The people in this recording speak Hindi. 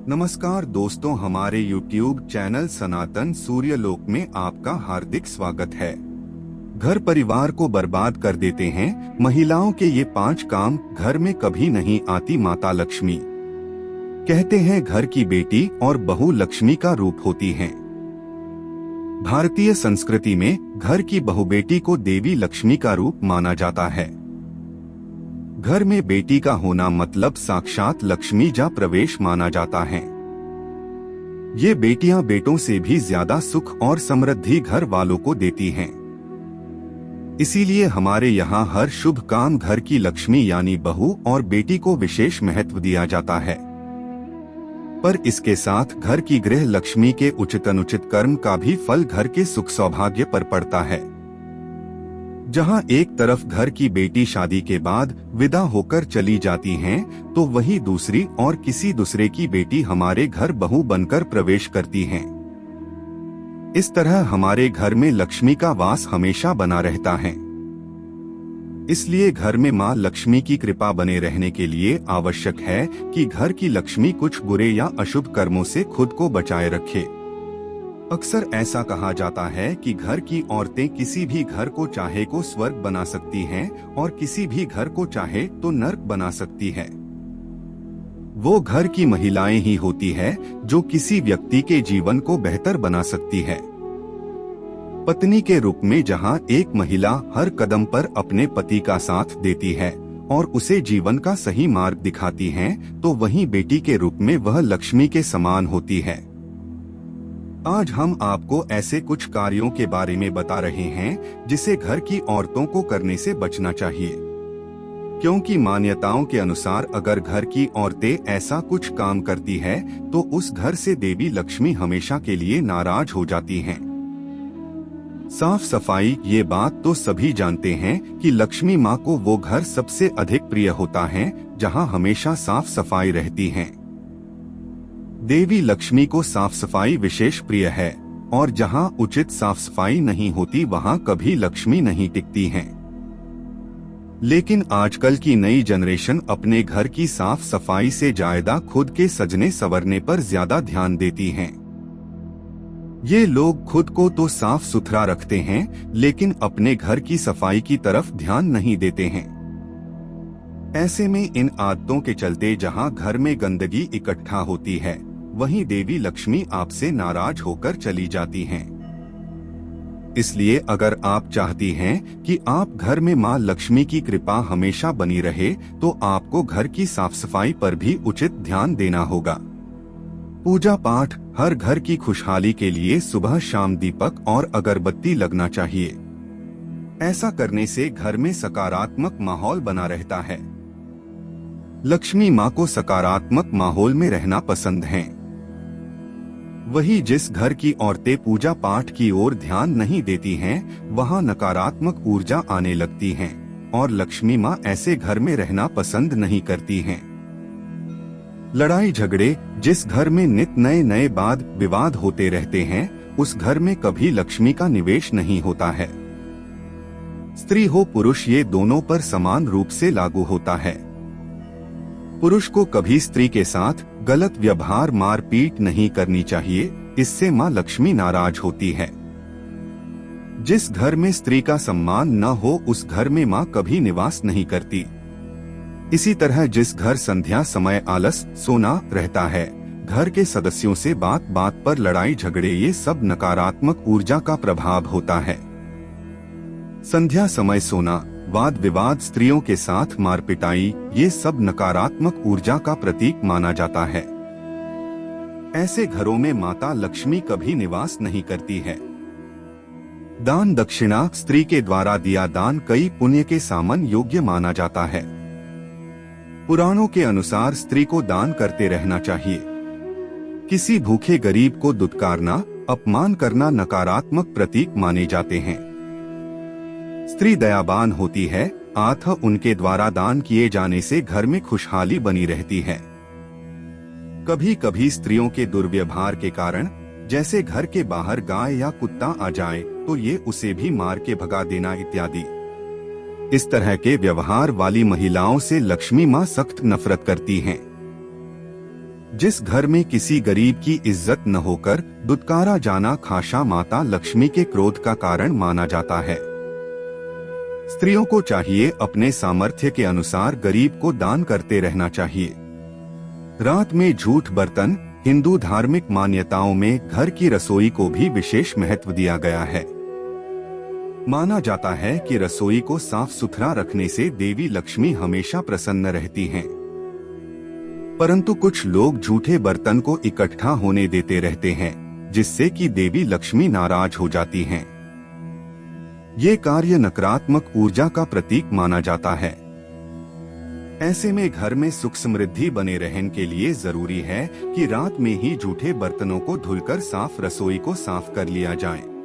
नमस्कार दोस्तों, हमारे YouTube चैनल सनातन सूर्यलोक में आपका हार्दिक स्वागत है। घर परिवार को बर्बाद कर देते हैं महिलाओं के ये 5 काम, घर में कभी नहीं आती माता लक्ष्मी। कहते हैं घर की बेटी और बहू लक्ष्मी का रूप होती हैं। भारतीय संस्कृति में घर की बहू बेटी को देवी लक्ष्मी का रूप माना जाता है। घर में बेटी का होना मतलब साक्षात लक्ष्मी जा प्रवेश माना जाता है। ये बेटियां बेटों से भी ज्यादा सुख और समृद्धि घर वालों को देती हैं। इसीलिए हमारे यहाँ हर शुभ काम घर की लक्ष्मी यानी बहू और बेटी को विशेष महत्व दिया जाता है। पर इसके साथ घर की गृह लक्ष्मी के उचित अनुचित कर्म का भी फल घर के सुख सौभाग्य पर पड़ता है। जहां एक तरफ घर की बेटी शादी के बाद विदा होकर चली जाती हैं, तो वहीं दूसरी और किसी दूसरे की बेटी हमारे घर बहू बनकर प्रवेश करती हैं। इस तरह हमारे घर में लक्ष्मी का वास हमेशा बना रहता है। इसलिए घर में मां लक्ष्मी की कृपा बने रहने के लिए आवश्यक है कि घर की लक्ष्मी कुछ बुरे या अशुभ कर्मों से खुद को बचाए रखे। अक्सर ऐसा कहा जाता है कि घर की औरतें किसी भी घर को चाहे को स्वर्ग बना सकती हैं और किसी भी घर को चाहे तो नर्क बना सकती है। वो घर की महिलाएं ही होती है जो किसी व्यक्ति के जीवन को बेहतर बना सकती है। पत्नी के रूप में जहां एक महिला हर कदम पर अपने पति का साथ देती है और उसे जीवन का सही मार्ग दिखाती है, तो वहीं बेटी के रूप में वह लक्ष्मी के समान होती है। आज हम आपको ऐसे कुछ कार्यों के बारे में बता रहे हैं जिसे घर की औरतों को करने से बचना चाहिए, क्योंकि मान्यताओं के अनुसार अगर घर की औरतें ऐसा कुछ काम करती है तो उस घर से देवी लक्ष्मी हमेशा के लिए नाराज हो जाती हैं। साफ सफाई, ये बात तो सभी जानते हैं कि लक्ष्मी माँ को वो घर सबसे अधिक प्रिय होता है जहाँ हमेशा साफ सफाई रहती है। देवी लक्ष्मी को साफ सफाई विशेष प्रिय है और जहां उचित साफ सफाई नहीं होती वहां कभी लक्ष्मी नहीं टिकती हैं। लेकिन आजकल की नई जनरेशन अपने घर की साफ सफाई से ज्यादा खुद के सजने संवरने पर ज्यादा ध्यान देती हैं। ये लोग खुद को तो साफ सुथरा रखते हैं लेकिन अपने घर की सफाई की तरफ ध्यान नहीं देते हैं। ऐसे में इन आदतों के चलते जहां घर में गंदगी इकट्ठा होती है, वहीं देवी लक्ष्मी आपसे नाराज होकर चली जाती हैं। इसलिए अगर आप चाहती हैं कि आप घर में मां लक्ष्मी की कृपा हमेशा बनी रहे, तो आपको घर की साफ सफाई पर भी उचित ध्यान देना होगा। पूजा पाठ, हर घर की खुशहाली के लिए सुबह शाम दीपक और अगरबत्ती लगना चाहिए। ऐसा करने से घर में सकारात्मक माहौल बना रहता है। लक्ष्मी माँ को सकारात्मक माहौल में रहना पसंद है। वही जिस घर की औरतें पूजा पाठ की ओर ध्यान नहीं देती हैं, वहाँ नकारात्मक ऊर्जा आने लगती है और लक्ष्मी माँ ऐसे घर में रहना पसंद नहीं करती हैं। लड़ाई झगड़े, जिस घर में नित नए नए वाद विवाद होते रहते हैं, उस घर में कभी लक्ष्मी का निवेश नहीं होता है। स्त्री हो पुरुष, ये दोनों पर समान रूप से लागू होता है। पुरुष को कभी स्त्री के साथ गलत व्यवहार मारपीट नहीं करनी चाहिए, इससे माँ लक्ष्मी नाराज होती है। जिस घर में स्त्री का सम्मान न हो उस घर में माँ कभी निवास नहीं करती। इसी तरह जिस घर संध्या समय आलस सोना रहता है, घर के सदस्यों से बात बात पर लड़ाई झगड़े, ये सब नकारात्मक ऊर्जा का प्रभाव होता है। संध्या समय सोना, वाद विवाद, स्त्रियों के साथ मारपिटाई, ये सब नकारात्मक ऊर्जा का प्रतीक माना जाता है। ऐसे घरों में माता लक्ष्मी कभी निवास नहीं करती है। दान दक्षिणा, स्त्री के द्वारा दिया दान कई पुण्य के सामन योग्य माना जाता है। पुराणों के अनुसार स्त्री को दान करते रहना चाहिए। किसी भूखे गरीब को दुत्कारना, अपमान करना नकारात्मक प्रतीक माने जाते हैं। स्त्री दयावान होती है, अतः उनके द्वारा दान किए जाने से घर में खुशहाली बनी रहती है। कभी कभी स्त्रियों के दुर्व्यवहार के कारण, जैसे घर के बाहर गाय या कुत्ता आ जाए तो ये उसे भी मार के भगा देना इत्यादि, इस तरह के व्यवहार वाली महिलाओं से लक्ष्मी माँ सख्त नफरत करती हैं। जिस घर में किसी गरीब की इज्जत न होकर दुत्कारा जाना खासा माता लक्ष्मी के क्रोध का कारण माना जाता है। स्त्रियों को चाहिए अपने सामर्थ्य के अनुसार गरीब को दान करते रहना चाहिए। रात में झूठ बर्तन। हिंदू धार्मिक मान्यताओं में घर की रसोई को भी विशेष महत्व दिया गया है। माना जाता है कि रसोई को साफ सुथरा रखने से देवी लक्ष्मी हमेशा प्रसन्न रहती हैं। परंतु कुछ लोग झूठे बर्तन को इकट्ठा होने देते रहते हैं, जिससे कि देवी लक्ष्मी नाराज हो जाती हैं। ये कार्य नकारात्मक ऊर्जा का प्रतीक माना जाता है। ऐसे में घर में सुख समृद्धि बने रहने के लिए जरूरी है कि रात में ही झूठे बर्तनों को धुलकर साफ रसोई को साफ कर लिया जाए।